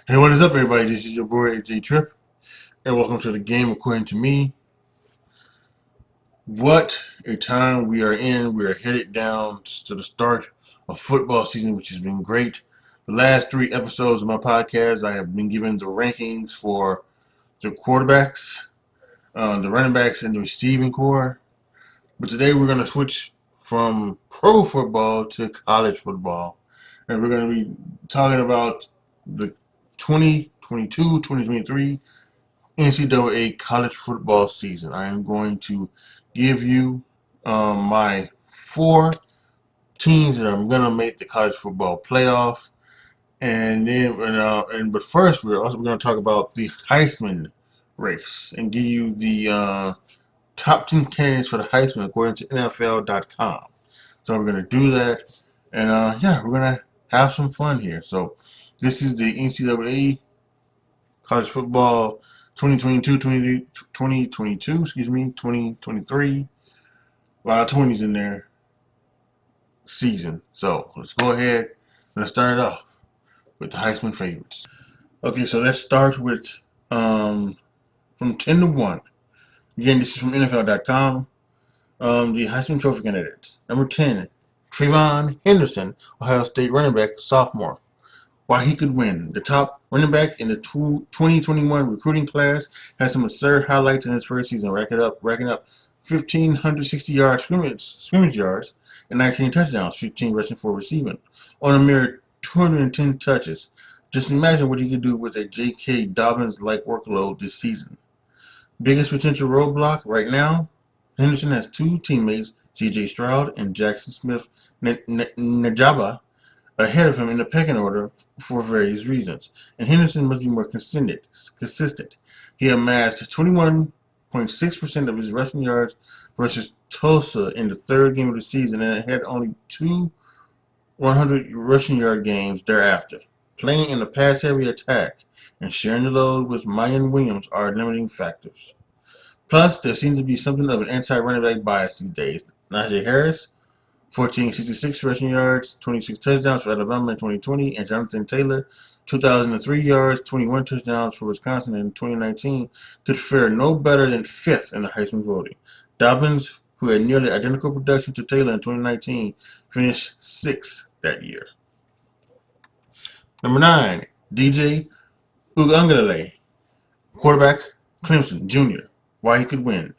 Hey, what is up, everybody? This is your boy AJTRIP, and welcome to the game according to me. What a time we are in. We are headed down to the start of football season, which has been great. The last 3 episodes of my podcast, I have been given the rankings for the quarterbacks, the running backs, and the receiving core. But today we're going to switch from pro football to college football, and we're going to be talking about the 2022-2023 NCAA college football season. I am going to give you my 4 teams that are going to make the college football playoff, but first we're going to talk about the Heisman race and give you the top 10 candidates for the Heisman according to NFL.com. So we're going to do that, and we're going to have some fun here. So this is the NCAA college football 2023 a lot of 20s in there season. So let's go ahead and start it off with the Heisman favorites. Okay, so let's start with from 10 to 1. Again, this is from NFL.com. The Heisman Trophy candidates. Number 10, Treyvon Henderson, Ohio State running back, sophomore. Why he could win. The top running back in the 2021 recruiting class has some absurd highlights in his first season, racking up 1,560 scrimmage yards and 19 touchdowns, 15 rushing for receiving, on a mere 210 touches. Just imagine what he could do with a J.K. Dobbins-like workload this season. Biggest potential roadblock right now, Henderson has 2 teammates, C.J. Stroud and Jackson Smith Najaba, ahead of him in the pecking order for various reasons, and Henderson must be more consistent. He amassed 21.6% of his rushing yards versus Tulsa in the 3rd game of the season and had only 2 100 rushing yard games thereafter. Playing in a pass-heavy attack and sharing the load with Mayan Williams are limiting factors. Plus, there seems to be something of an anti-running back bias these days. Najee Harris, 1,466 rushing yards, 26 touchdowns for Alabama in 2020, and Jonathan Taylor, 2,003 yards, 21 touchdowns for Wisconsin in 2019, could fare no better than 5th in the Heisman voting. Dobbins, who had nearly identical production to Taylor in 2019, finished 6th that year. Number 9, DJ Uiagalelei, quarterback, Clemson, Jr., why he could win.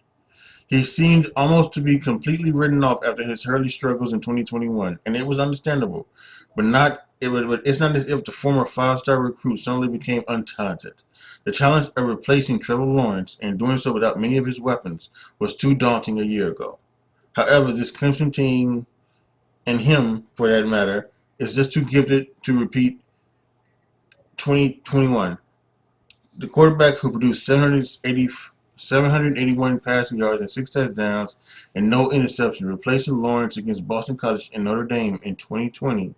He seemed almost to be completely written off after his early struggles in 2021, and it was understandable. But it's not as if the former 5-star recruit suddenly became untalented. The challenge of replacing Trevor Lawrence and doing so without many of his weapons was too daunting a year ago. However, this Clemson team, and him for that matter, is just too gifted to repeat 2021. The quarterback who produced 781 passing yards and 6 touchdowns and no interception, replacing Lawrence against Boston College and Notre Dame in 2020,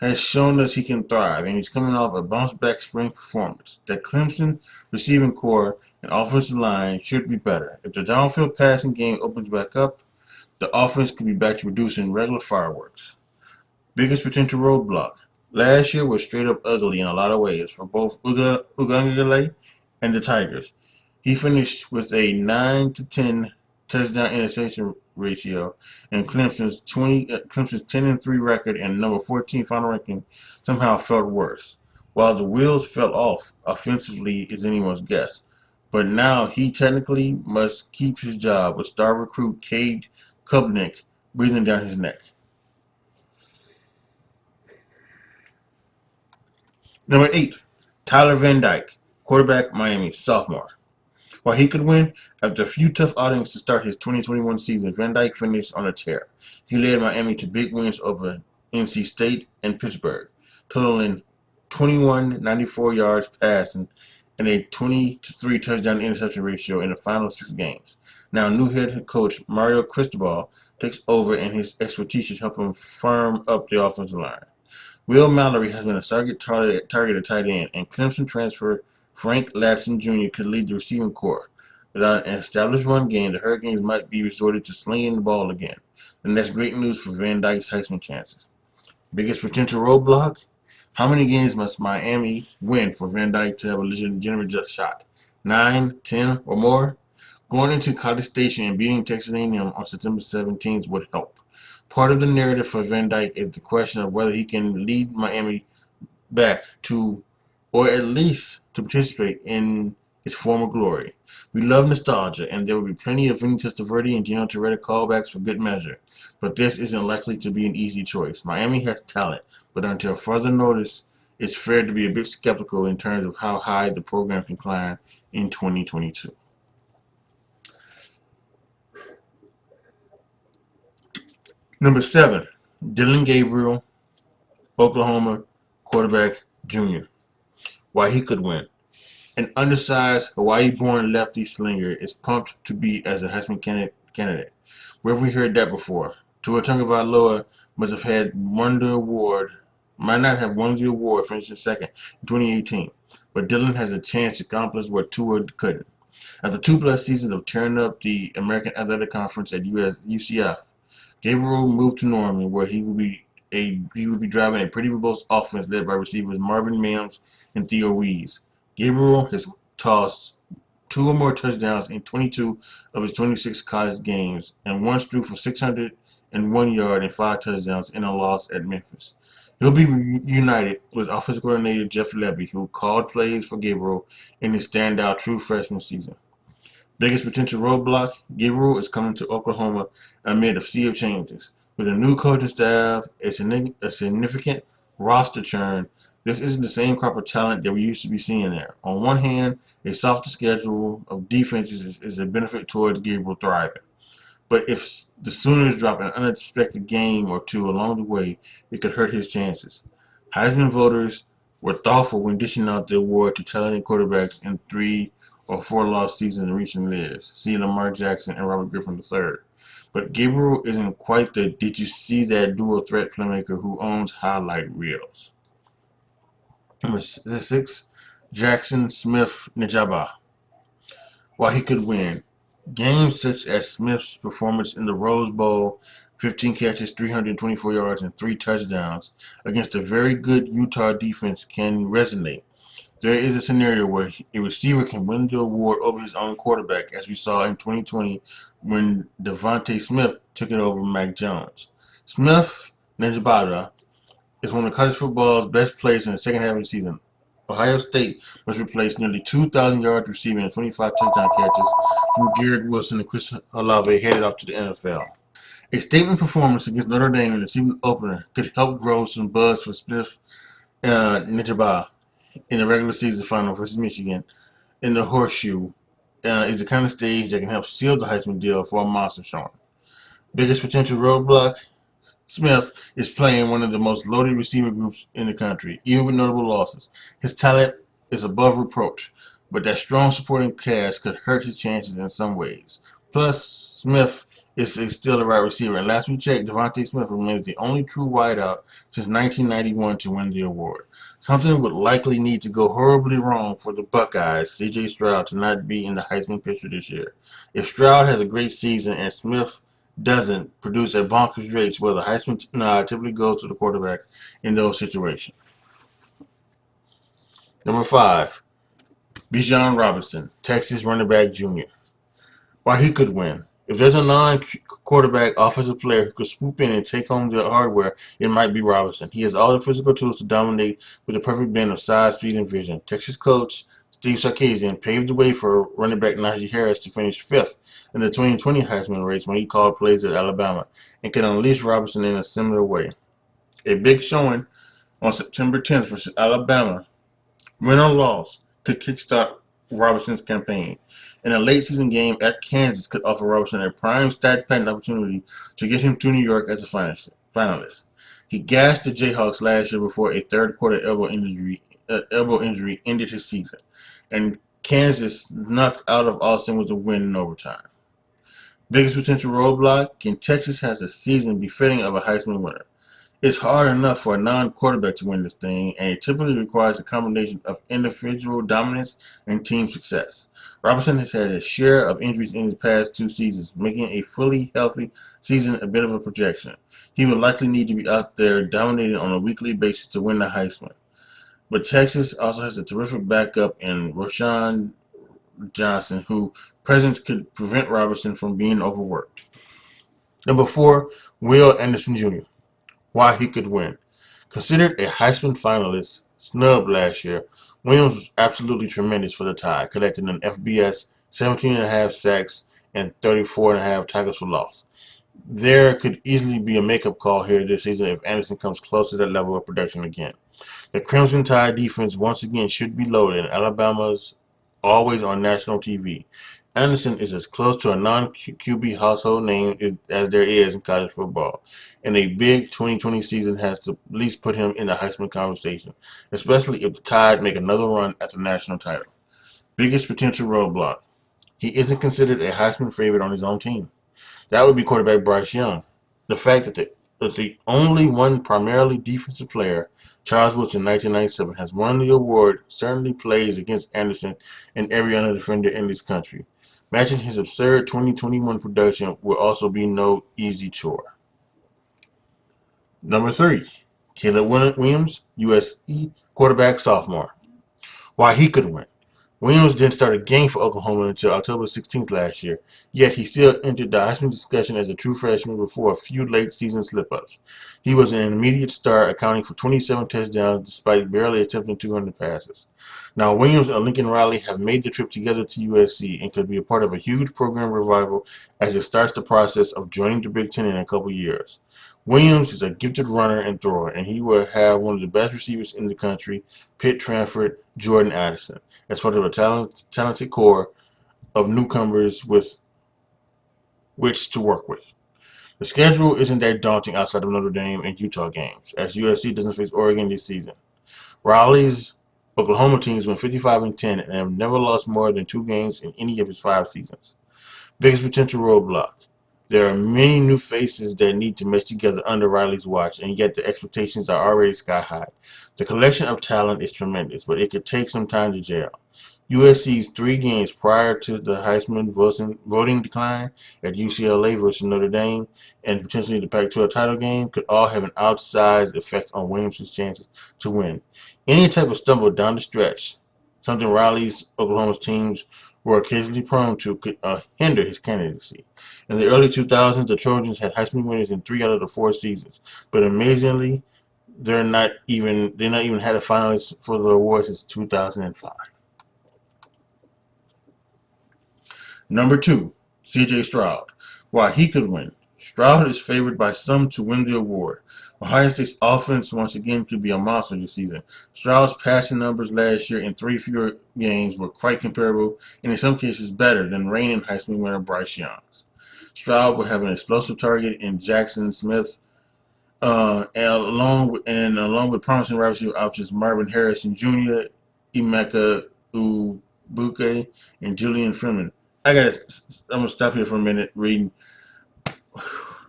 has shown us he can thrive, and he's coming off a bounce-back spring performance. That Clemson receiving core and offensive line should be better. If the downfield passing game opens back up, the offense could be back to producing regular fireworks. Biggest potential roadblock. Last year was straight up ugly in a lot of ways for both Uiagalelei and the Tigers. He finished with a 9-10 touchdown interception ratio, and Clemson's 10-3 record and number 14 final ranking somehow felt worse. While the wheels fell off offensively is anyone's guess, but now he technically must keep his job with star recruit Cade Klubnik breathing down his neck. Number 8, Tyler Van Dyke, quarterback, Miami, sophomore. While he could win, after a few tough outings to start his 2021 season, Van Dyke finished on a tear. He led Miami to big wins over NC State and Pittsburgh, totaling 91-94 yards passing and a 20-3 touchdown interception ratio in the final 6 games. Now, new head coach Mario Cristobal takes over, and his expertise should help him firm up the offensive line. Will Mallory has been a target at tight end, and Clemson transfer Frank Ladson Jr. could lead the receiving corps. Without an established run game, the Hurricanes might be resorted to slinging the ball again. And that's great news for Van Dyke's Heisman chances. Biggest potential roadblock? How many games must Miami win for Van Dyke to have a legitimate just shot? 9, 10, or more? Going into College Station and beating Texas A&M on September 17th would help. Part of the narrative for Van Dyke is the question of whether he can lead Miami back to, or at least to participate in its former glory. We love nostalgia, and there will be plenty of Vinny Testaverde and Gino Torretta callbacks for good measure, but this isn't likely to be an easy choice. Miami has talent, but until further notice, it's fair to be a bit skeptical in terms of how high the program can climb in 2022. Number 7, Dillon Gabriel, Oklahoma quarterback junior. Why he could win. An undersized, Hawaii-born lefty slinger is pumped to be as a Heisman candidate. Where have we heard that before? Tua Tagovailoa must have had won the award, might not have won the award, finishing second in 2018. But Dillon has a chance to accomplish what Tua couldn't. After 2+ seasons of tearing up the American Athletic Conference at UCF, Gabriel moved to Norman, where he would be driving a pretty robust offense led by receivers Marvin Mims and Theo Wees. Gabriel has tossed 2 or more touchdowns in 22 of his 26 college games and once threw for 601 yards and 5 touchdowns in a loss at Memphis. He'll be reunited with offensive coordinator Jeff Lebby, who called plays for Gabriel in his standout true freshman season. Biggest potential roadblock, Gabriel is coming to Oklahoma amid a sea of changes. With a new coaching staff, a significant roster churn, this isn't the same crop of talent that we used to be seeing there. On one hand, a softer schedule of defenses is a benefit towards Gabriel thriving. But if the Sooners drop an unexpected game or two along the way, it could hurt his chances. Heisman voters were thoughtful when dishing out the award to talented quarterbacks in 3 or 4 lost seasons in recent years. See Lamar Jackson and Robert Griffin III. But Gabriel isn't quite the did you see that dual threat playmaker who owns highlight reels. Number 6, Jackson Smith Najaba. While he could win, games such as Smith's performance in the Rose Bowl, 15 catches, 324 yards, and 3 touchdowns against a very good Utah defense can resonate. There is a scenario where a receiver can win the award over his own quarterback, as we saw in 2020 when Devontae Smith took it over Mac Jones. Smith Najaba is one of college football's best players in the second half of the season. Ohio State must replace nearly 2,000 yards receiving and 25 touchdown catches from Garrett Wilson and Chris Olave headed off to the NFL. A statement performance against Notre Dame in the season opener could help grow some buzz for Smith Najaba in the regular season final versus Michigan in the Horseshoe is the kind of stage that can help seal the Heisman deal for a monster showing. Biggest potential roadblock? Smith is playing one of the most loaded receiver groups in the country, even with notable losses. His talent is above reproach, but that strong supporting cast could hurt his chances in some ways. Plus, Smith is still a wide receiver, and last we checked, Devontae Smith remains the only true wideout since 1991 to win the award. Something would likely need to go horribly wrong for the Buckeyes, C.J. Stroud, to not be in the Heisman picture this year. If Stroud has a great season and Smith doesn't produce at bonkers rates, well, the Heisman typically goes to the quarterback in those situations. Number 5, Bijan Robinson, Texas running back junior. Why he could win. If there's a non-quarterback offensive player who could swoop in and take home the hardware, it might be Robinson. He has all the physical tools to dominate with a perfect blend of size, speed, and vision. Texas coach Steve Sarkisian paved the way for running back Najee Harris to finish 5th in the 2020 Heisman race when he called plays at Alabama and can unleash Robinson in a similar way. A big showing on September 10th versus Alabama, win or loss, could kickstart Robinson's campaign. And a late season game at Kansas could offer Robinson a prime stat-packed opportunity to get him to New York as a finalist. He gashed the Jayhawks last year before a third-quarter elbow injury ended his season, and Kansas knocked out of Austin with a win in overtime. Biggest potential roadblock? Can Texas has a season befitting of a Heisman winner? It's hard enough for a non-quarterback to win this thing, and it typically requires a combination of individual dominance and team success. Robinson has had a share of injuries in his past 2 seasons, making a fully healthy season a bit of a projection. He would likely need to be out there dominating on a weekly basis to win the Heisman. But Texas also has a terrific backup in Rashawn Johnson, whose presence could prevent Robertson from being overworked. Number 4, Will Anderson Jr. Why he could win. Considered a Heisman finalist, snubbed last year, Williams was absolutely tremendous for the Tide, collecting an FBS, 17.5 sacks, and 34.5 tackles for loss. There could easily be a makeup call here this season if Anderson comes close to that level of production again. The Crimson Tide defense once again should be loaded, and Alabama's always on national TV. Anderson is as close to a non-QB household name as there is in college football, and a big 2020 season has to at least put him in the Heisman conversation, especially if the Tide make another run at the national title. Biggest potential roadblock: he isn't considered a Heisman favorite on his own team. That would be quarterback Bryce Young. The fact that the only one primarily defensive player, Charles Woods in 1997, has won the award certainly plays against Anderson and every other defender in this country. Matching his absurd 2021 production will also be no easy chore. Number 3, Caleb Williams, USC quarterback sophomore. Why he could win. Williams didn't start a game for Oklahoma until October 16th last year, yet he still entered the Heisman discussion as a true freshman before a few late-season slip-ups. He was an immediate star, accounting for 27 touchdowns despite barely attempting 200 passes. Now, Williams and Lincoln Riley have made the trip together to USC and could be a part of a huge program revival as it starts the process of joining the Big Ten in a couple years. Williams is a gifted runner and thrower, and he will have one of the best receivers in the country, Pitt transferred Jordan Addison, as part of a talented core of newcomers with which to work with. The schedule isn't that daunting outside of Notre Dame and Utah games, as USC doesn't face Oregon this season. Riley's Oklahoma teams went 55-10 and have never lost more than 2 games in any of his 5 seasons. Biggest potential roadblock: there are many new faces that need to mesh together under Riley's watch, and yet the expectations are already sky high. The collection of talent is tremendous, but it could take some time to gel. USC's 3 games prior to the Heisman voting decline at UCLA versus Notre Dame and potentially the Pac-12 title game could all have an outsized effect on Williams' chances to win. Any type of stumble down the stretch, something Riley's Oklahoma's teams were occasionally prone to, could hinder his candidacy. In the early 2000s, the Trojans had Heisman winners in 3 out of the 4 seasons, but amazingly, they're not even had a finalist for the award since 2005. Number 2, C.J. Stroud. Why he could win. Stroud is favored by some to win the award. Ohio State's offense once again could be a monster this season. Stroud's passing numbers last year in 3 fewer games were quite comparable, and in some cases better than reigning Heisman winner Bryce Young's. Stroud will have an explosive target in Jackson Smith, along with promising wide receiver options Marvin Harrison Jr., Emeka Ubuke, and Julian Freeman. I'm gonna stop here for a minute reading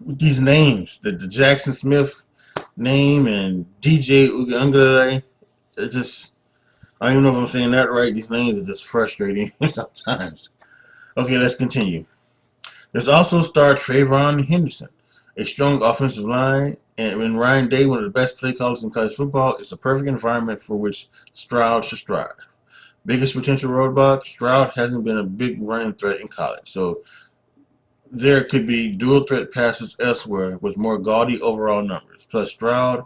these names. The Jackson Smith name and DJ Ugalele. They're just, I don't even know if I'm saying that right. These names are just frustrating sometimes. Okay, let's continue. There's also star Treyvon Henderson, a strong offensive line, and when Ryan Day, one of the best play callers in college football, it's a perfect environment for which Stroud should strive. Biggest potential roadblock: Stroud hasn't been a big running threat in college, so there could be dual threat passes elsewhere with more gaudy overall numbers. Plus, Stroud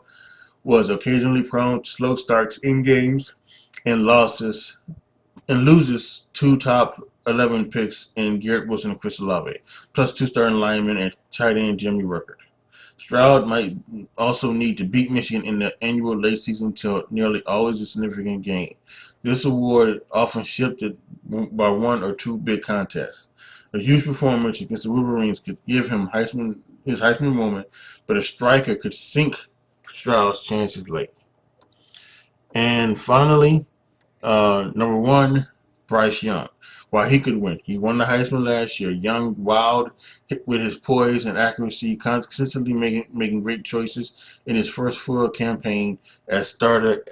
was occasionally prone to slow starts in games and loses 2 top 11 picks in Garrett Wilson and Chris Olave, plus 2 starting linemen and tight end Jimmy Ruckert. Stroud might also need to beat Michigan in the annual late season till nearly always a significant game. This award often shifted by 1 or 2 big contests. A huge performance against the Wolverines could give him his Heisman moment, but a striker could sink Stroud's chances late. And finally, number 1, Bryce Young. Why he could win. He won the Heisman last year. Young, wild, with his poise and accuracy, consistently making great choices in his first full campaign as starter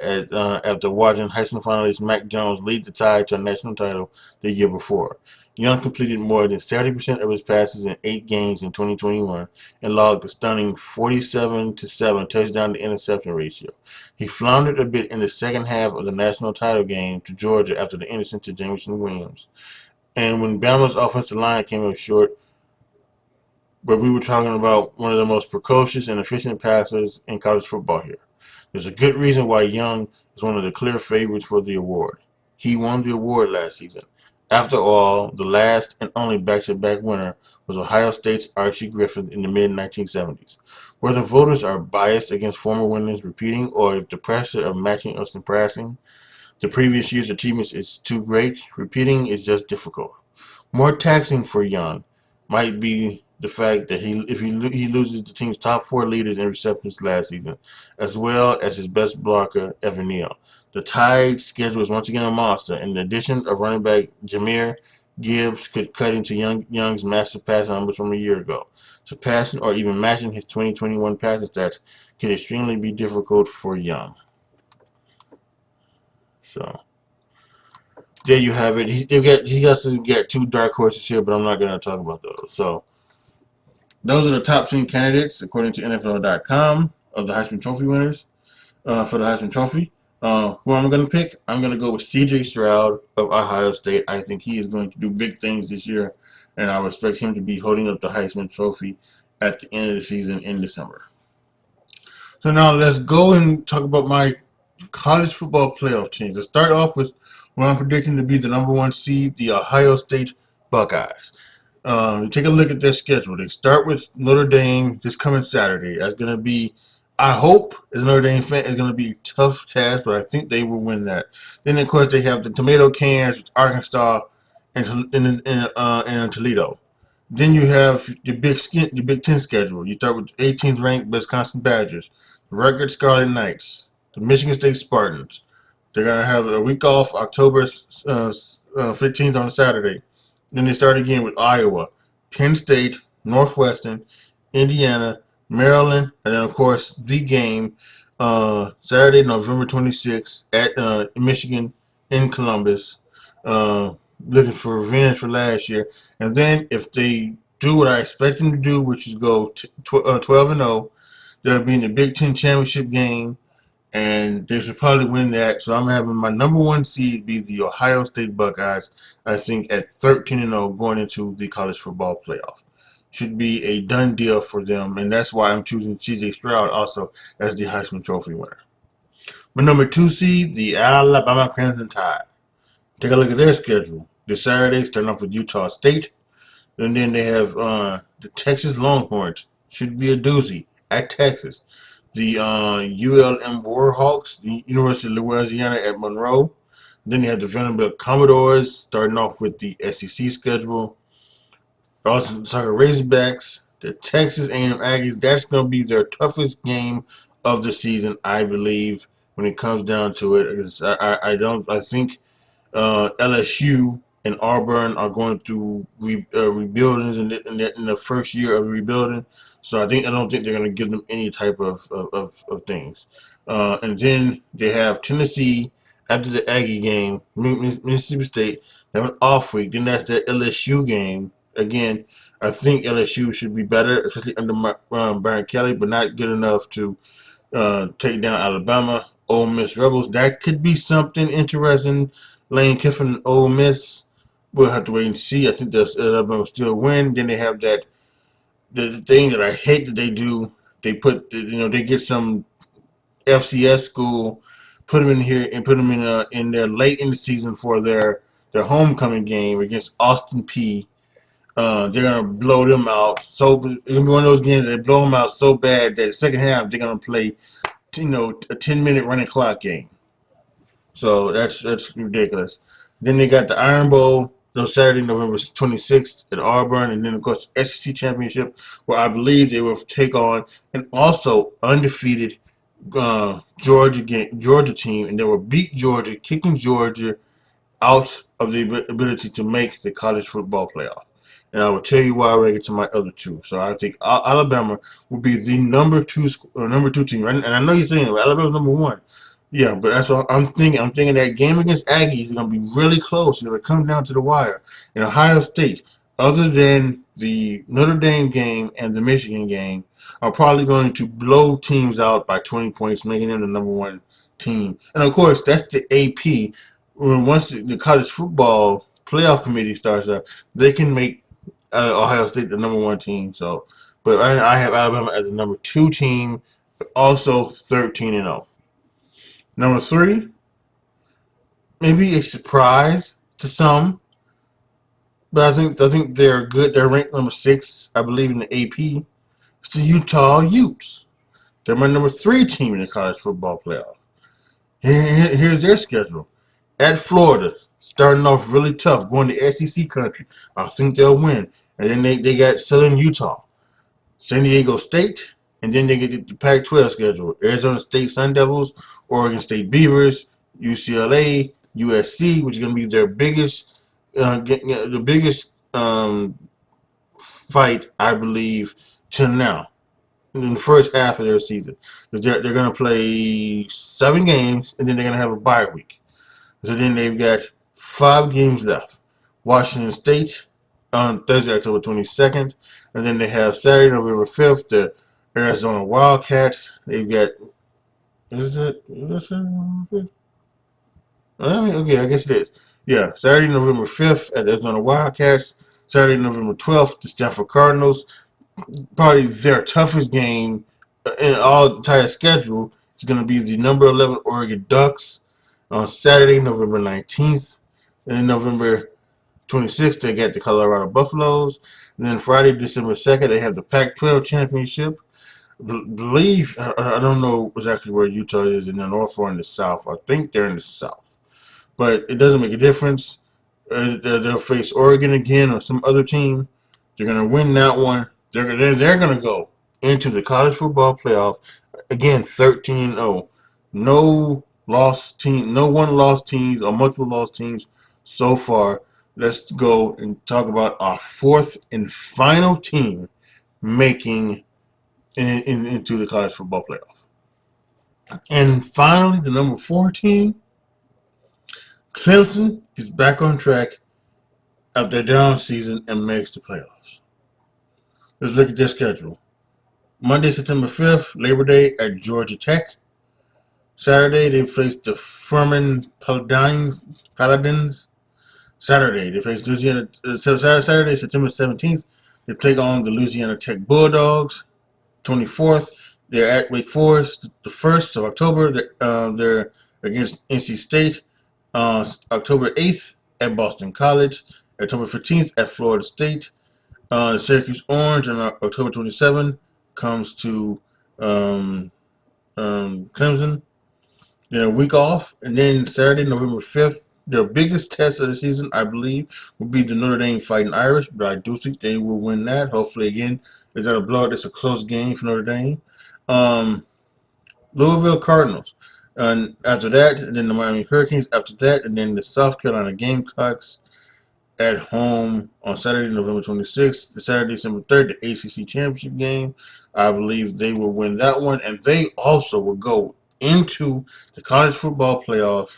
after watching Heisman finalist Mac Jones lead the Tide to a national title the year before. Young completed more than 70% of his passes in 8 games in 2021 and logged a stunning 47-7 touchdown to interception ratio. He floundered a bit in the second half of the national title game to Georgia after the interception to Jameson Williams. And when Bama's offensive line came up short, but we were talking about one of the most precocious and efficient passers in college football here. There's a good reason why Young is one of the clear favorites for the award. He won the award last season. After all, the last and only back-to-back winner was Ohio State's Archie Griffin in the mid-1970s. Whether voters are biased against former winners repeating or if the pressure of matching or surpassing the previous year's achievements is too great, repeating is just difficult. More taxing for Young might be the fact that he loses the team's top 4 leaders in receptions last season, as well as his best blocker, Evan Neal. The Tide's schedule is once again a monster, and the addition of running back Jahmyr Gibbs could cut into Young's massive passing numbers from a year ago. Surpassing or even matching his 2021 passing stats can extremely be difficult for Young. So there you have it. He got to get 2 dark horses here, but I'm not going to talk about those. So those are the top 10 candidates according to NFL.com of the Heisman Trophy winners for the Heisman Trophy. Who I'm going to pick? I'm going to go with C.J. Stroud of Ohio State. I think he is going to do big things this year, and I expect him to be holding up the Heisman Trophy at the end of the season in December. So now let's go and talk about my college football playoff teams. Let's start off with what I'm predicting to be the number 1 seed, the Ohio State Buckeyes. Take a look at their schedule. They start with Notre Dame this coming Saturday. That's going to be, I hope, as a Notre Dame fan, it's going to be a tough task, but I think they will win that. Then, of course, they have the tomato cans with Arkansas and Toledo. Then you have the Big Ten schedule. You start with the 18th ranked Wisconsin Badgers, the Rutgers Scarlet Knights, the Michigan State Spartans. They're going to have a week off, October 15th on a Saturday. Then they start again with Iowa, Penn State, Northwestern, Indiana, Maryland, and then, of course, the game Saturday, November 26th at Michigan in Columbus. Looking for revenge for last year. And then if they do what I expect them to do, which is go 12-0, they'll be in the Big Ten championship game, and they should probably win that. So I'm having my number 1 seed be the Ohio State Buckeyes, I think, at 13-0 going into the college football playoff. Should be a done deal for them, and that's why I'm choosing C.J. Stroud also as the Heisman Trophy winner. My number 2 seed, the Alabama Crimson Tide. Take a look at their schedule. This Saturday, starting off with Utah State. And then they have the Texas Longhorns. Should be a doozy at Texas. The ULM Warhawks, the University of Louisiana at Monroe. Then they have the Vanderbilt Commodores, starting off with the SEC schedule. Also, Soccer Razorbacks, the Texas A&M Aggies. That's going to be their toughest game of the season, I believe, when it comes down to it. I think LSU and Auburn are going through rebuildings in the first year of rebuilding, so I don't think they're going to give them any type of things. And then they have Tennessee after the Aggie game, Mississippi State. They have an off week. Then that's the LSU game. Again, I think LSU should be better, especially under Brian Kelly, but not good enough to take down Alabama. Ole Miss Rebels. That could be something interesting. Lane Kiffin and Ole Miss. We'll have to wait and see. I think Alabama will still win. Then they have the thing that I hate that they do. They put they get some FCS school, put them in here and put them in there late in the season for their homecoming game against Austin Peay. They're gonna blow them out. So it's gonna be one of those games that they blow them out so bad that the second half they're gonna play a 10-minute running clock game. So that's ridiculous. Then they got the Iron Bowl Saturday, November 26th at Auburn, and then of course the SEC Championship, where I believe they will take on an also undefeated Georgia team, and they will beat Georgia, kicking Georgia out of the ability to make the college football playoff. And I will tell you why when I get to my other 2. So I think Alabama will be the number 2 team, right? And I know you're saying Alabama's number 1. Yeah, but that's what I'm thinking. I'm thinking that game against Aggies is going to be really close. It's going to come down to the wire. In Ohio State, other than the Notre Dame game and the Michigan game, are probably going to blow teams out by 20 points, making them the #1 team. And of course, that's the AP. Once the college football playoff committee starts up, they can make Ohio State the #1 team. So, but I have Alabama as the #2 team, also 13-0. #3, maybe a surprise to some, but I think they're good. They're ranked #6, I believe, in the AP. It's the Utah Utes. They're my #3 team in the college football playoff. Here's their schedule: at Florida, starting off really tough, going to SEC country. I think they'll win, and then they got Southern Utah, San Diego State, and then they get the Pac-12 schedule: Arizona State Sun Devils, Oregon State Beavers, UCLA, USC, which is going to be their biggest, the biggest fight, I believe, till now in the first half of their season. They're going to play 7 games, and then they're going to have a bye week. So then they've got 5 games left. Washington State on Thursday, October 22nd. And then they have Saturday, November 5th, the Arizona Wildcats. They've got, is it? Okay, I guess it is. Yeah, Saturday, November 5th at Arizona Wildcats. Saturday, November 12th, the Stanford Cardinals. Probably their toughest game in all entire schedule is going to be the number 11 Oregon Ducks on Saturday, November 19th. And then November 26th, they got the Colorado Buffaloes. And then Friday, December 2nd, they have the Pac-12 championship. Believe, I don't know exactly where Utah is, in the north or in the south. I think they're in the south. But it doesn't make a difference. They'll face Oregon again or some other team. They're going to win that one. They're going to go into the college football playoff again 13-0. No lost team, no one lost teams or multiple lost teams so far. Let's go and talk about our 4th and final team making into the college football playoff. And finally, the #4 team, Clemson, is back on track after their down season and makes the playoffs. Let's look at their schedule. Monday, September 5th, Labor Day at Georgia Tech. Saturday, they face the Furman Paladins. Saturday, they face Louisiana. Saturday, September 17th, they take on the Louisiana Tech Bulldogs. 24th, they're at Wake Forest. The 1st of October, they're against NC State. October 8th at Boston College. October 15th at Florida State. The Syracuse Orange on October 27th comes to Clemson. Then a week off, and then Saturday, November 5th, their biggest test of the season, I believe, will be the Notre Dame Fighting Irish, but I do think they will win that. Hopefully, again, it's not a blowout. It's a close game for Notre Dame. Louisville Cardinals. And after that, and then the Miami Hurricanes after that, and then the South Carolina Gamecocks at home on Saturday, November 26th. The Saturday, December 3rd, the ACC Championship game. I believe they will win that one, and they also will go into the college football playoff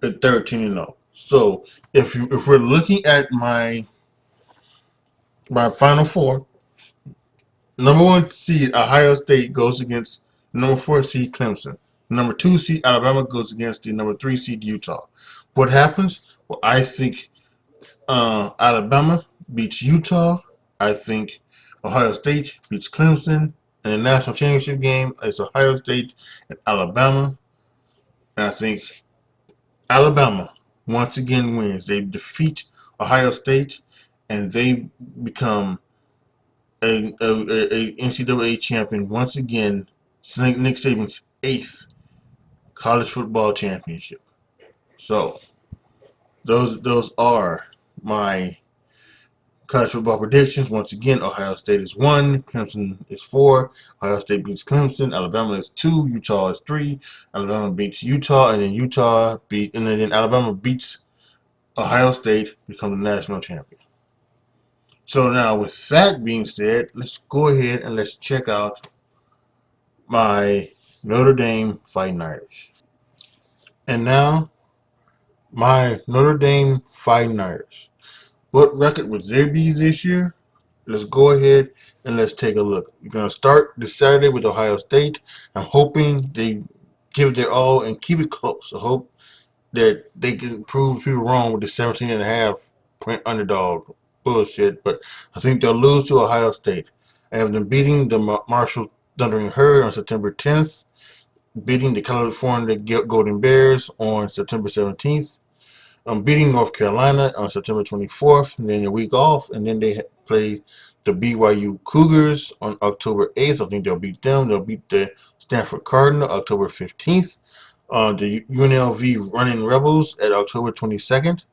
at 13-0. So if we're looking at my Final Four, #1 seed Ohio State goes against #4 seed Clemson. #2 seed Alabama goes against the #3 seed Utah. What happens? Well, I think Alabama beats Utah. I think Ohio State beats Clemson. In the national championship game, it's Ohio State and Alabama. And I think Alabama once again wins. They defeat Ohio State, and they become a NCAA champion once again. Nick Saban's 8th college football championship. So those are my college football predictions. Once again, Ohio State is 1, Clemson is 4. Ohio State beats Clemson. Alabama is 2. Utah is 3. Alabama beats Utah, and then Alabama beats Ohio State, become the national champion. So now, with that being said, let's go ahead and let's check out my Notre Dame Fighting Irish. And now, my Notre Dame Fighting Irish. What record would they be this year? Let's go ahead and let's take a look. We're going to start this Saturday with Ohio State. I'm hoping they give their all and keep it close. I hope that they can prove people wrong with the 17.5 point underdog bullshit. But I think they'll lose to Ohio State. I have them beating the Marshall Thundering Herd on September 10th, beating the California Golden Bears on September 17th, beating North Carolina on September 24th, and then a week off, and then they play the BYU Cougars on October 8th. I think they'll beat them. They'll beat the Stanford Cardinal October 15th. The UNLV Running Rebels at October 22nd.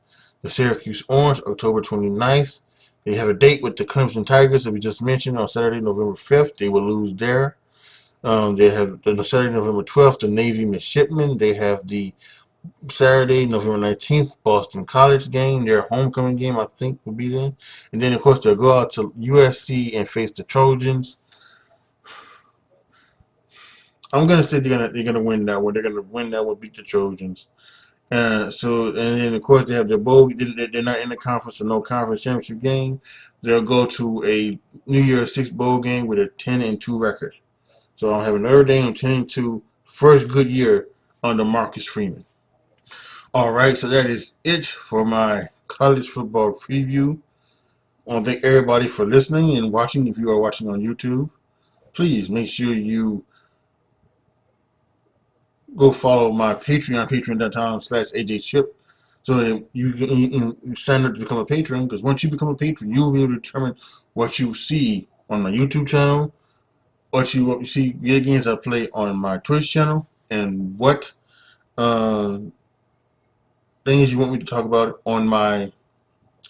The Syracuse Orange October 29th. They have a date with the Clemson Tigers that we just mentioned on Saturday, November 5th. They will lose there. They have on Saturday, November 12th, the Navy Midshipmen. They have the Saturday, November 19th, Boston College game. Their homecoming game, I think, will be then. And then, of course, they'll go out to USC and face the Trojans. I'm gonna say they're gonna win that one. They're gonna win that one, beat the Trojans. And then of course they have their bowl. They're not in the conference, so no conference championship game. They'll go to a New Year's Six bowl game with a 10-2 record. So I'm having Notre Dame 10-2, first good year under Marcus Freeman. All right, so that is it for my college football preview. I want to thank everybody for listening and watching. If you are watching on YouTube, please make sure you go follow my Patreon, patreon.com/AJTRIP, so that you sign up to become a patron. Because once you become a patron, you'll be able to determine what you see on my YouTube channel, what you see video games I play on my Twitch channel, and what things you want me to talk about on my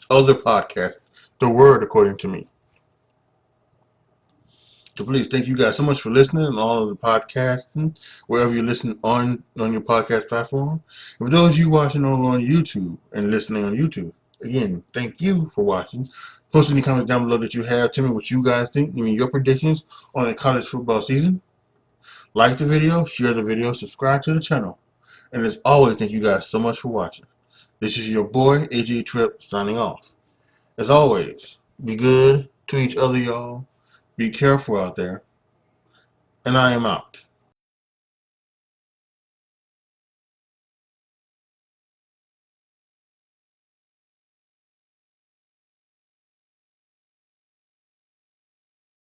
other podcast, The Word According to Me. So please, thank you guys so much for listening and all of the podcasting, wherever you listen on your podcast platform. And for those of you watching over on YouTube and listening on YouTube, again, thank you for watching. Post any comments down below that you have. Tell me what you guys think. Give me your predictions on the college football season. Like the video, share the video, subscribe to the channel. And as always, thank you guys so much for watching. This is your boy, AJTRIP, signing off. As always, be good to each other, y'all. Be careful out there. And I am out.